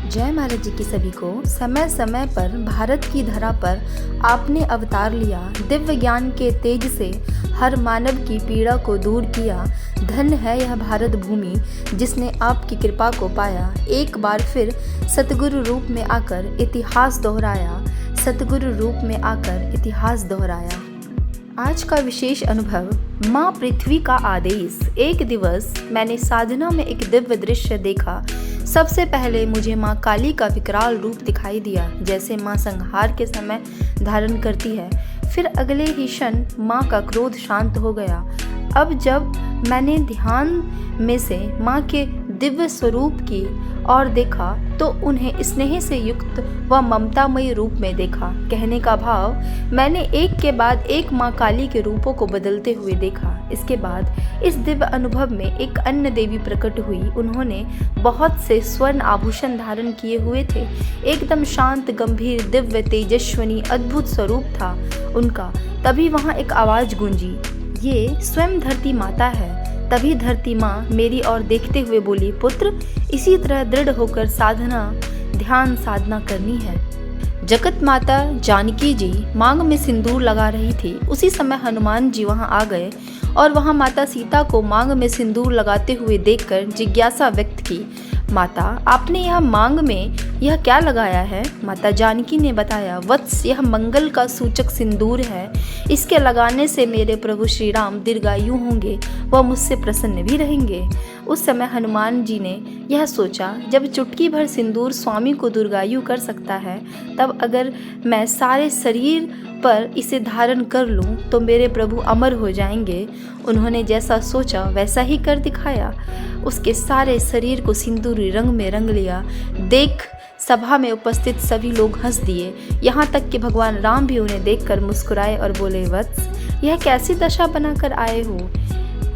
जय महाराज जी की सभी को। समय समय पर भारत की धरा पर आपने अवतार लिया, दिव्य ज्ञान के तेज से हर मानव की पीड़ा को दूर किया। धन्य है यह भारत भूमि जिसने आपकी कृपा को पाया। एक बार फिर सतगुरु रूप में आकर इतिहास दोहराया, सतगुरु रूप में आकर इतिहास दोहराया। आज का विशेष अनुभव, माँ पृथ्वी का आदेश। एक दिवस मैंने साधना में एक दिव्य दृश्य देखा। सबसे पहले मुझे माँ काली का विकराल रूप दिखाई दिया, जैसे माँ संहार के समय धारण करती है। फिर अगले ही क्षण माँ का क्रोध शांत हो गया। अब जब मैंने ध्यान में से माँ के दिव्य स्वरूप की ओर देखा तो उन्हें स्नेह से युक्त व ममतामयी रूप में देखा। कहने का भाव, मैंने एक के बाद एक माँ काली के रूपों को बदलते हुए देखा। इसके बाद इस दिव्य अनुभव में एक अन्य देवी प्रकट हुई। उन्होंने बहुत से स्वर्ण आभूषण धारण किए हुए थे। एकदम शांत, गंभीर, दिव्य, तेजस्विनी, अद्भुत स्वरूप था उनका। तभी वहाँ एक आवाज़ गूंजी, ये स्वयं धरती माता है। तभी धरती माँ मेरी ओर देखते हुए बोली, पुत्र, इसी तरह दृढ़ होकर साधना, ध्यान साधना करनी है। जगत माता जानकी जी मांग में सिंदूर लगा रही थी। उसी समय हनुमान जी वहां आ गए और वहां माता सीता को मांग में सिंदूर लगाते हुए देखकर जिज्ञासा व्यक्त की, माता, आपने यह मांग में यह क्या लगाया है? माता जानकी ने बताया, वत्स, यह मंगल का सूचक सिंदूर है। इसके लगाने से मेरे प्रभु श्री राम दीर्घायु होंगे व मुझसे प्रसन्न भी रहेंगे। उस समय हनुमान जी ने यह सोचा, जब चुटकी भर सिंदूर स्वामी को दीर्घायु कर सकता है, तब अगर मैं सारे शरीर पर इसे धारण कर लूं तो मेरे प्रभु अमर हो जाएंगे। उन्होंने जैसा सोचा वैसा ही कर दिखाया। उसके सारे शरीर को सिंदूरी रंग में रंग लिया। देख सभा में उपस्थित सभी लोग हंस दिए। यहाँ तक कि भगवान राम भी उन्हें देखकर मुस्कुराए और बोले, वत्स, यह कैसी दशा बनाकर आए हो?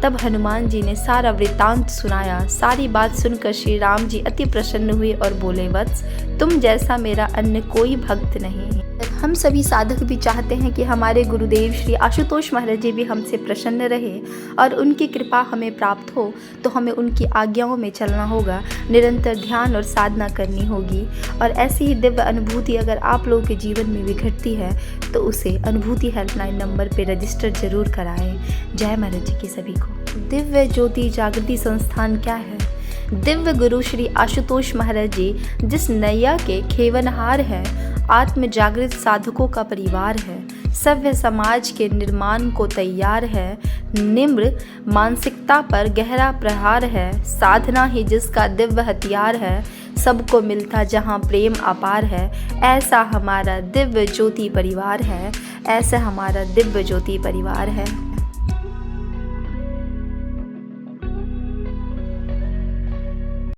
तब हनुमान जी ने सारा वृत्तांत सुनाया। सारी बात सुनकर श्री राम जी अति प्रसन्न हुए और बोले, वत्स, तुम जैसा मेरा अन्य कोई भक्त नहीं है। हम सभी साधक भी चाहते हैं कि हमारे गुरुदेव श्री आशुतोष महाराज जी भी हमसे प्रसन्न रहे और उनकी कृपा हमें प्राप्त हो, तो हमें उनकी आज्ञाओं में चलना होगा, निरंतर ध्यान और साधना करनी होगी। और ऐसी ही दिव्य अनुभूति अगर आप लोगों के जीवन में भी घटती है तो उसे अनुभूति हेल्पलाइन नंबर पर रजिस्टर जरूर कराएं। जय महाराज जी की सभी को। दिव्य ज्योति जागृति संस्थान क्या है? दिव्य गुरु श्री आशुतोष महाराज जी जिस नैया के खेवनहार हैं, आत्म जागृत साधकों का परिवार है, सभ्य समाज के निर्माण को तैयार है, निम्र मानसिकता पर गहरा प्रहार है, साधना ही जिसका दिव्य हथियार है, सबको मिलता जहाँ प्रेम अपार है। ऐसा हमारा दिव्य ज्योति परिवार है, ऐसा हमारा दिव्य ज्योति परिवार है।